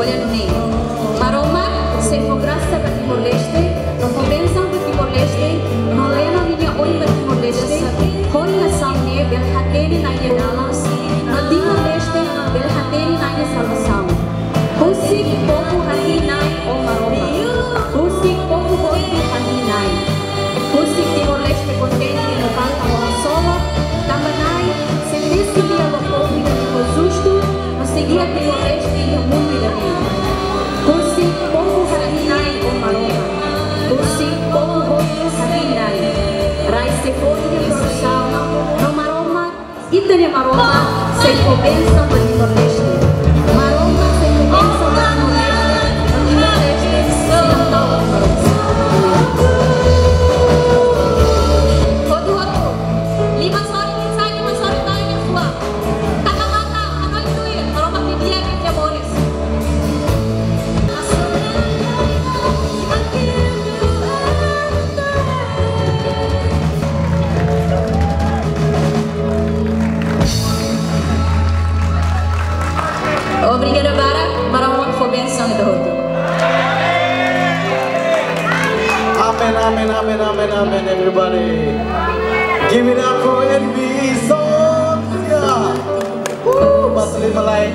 olha no meio. Maroma, se for graça para Timor-Leste, não for bênção para Timor-Leste, não leva minha oi para Timor-Leste, foi nação ne, belhatene na Yedala, no Timor-Leste, belhatene na salvação. Husik povo haninai o Maroma, Husik povo hoje haninai, Husik Timor-Leste contém de local a sola, tambanai, se decidia o povo e justo, não seguia Timor-Leste e o mundo da vida. Husik povo haninai o Maroma, Husik povo hoje haninai, rai se for de produção, no Maroma, itane Maroma, se for bênção para Timor-Leste. Maroma se for bênção para Timor-Leste, no Timor-Leste se não dá o Maroma. Obrigada, Bara. Maroma foi benção do outro. Amen, amen, amen, amen, amen, everybody. Give it up for NBE Songs. Yeah. Mas lima lain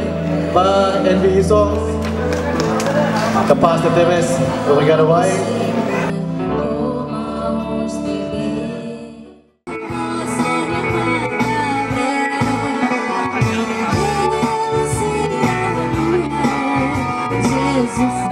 para NBE Songs. Kepas TTMS. Obrigado, bye. Jesus,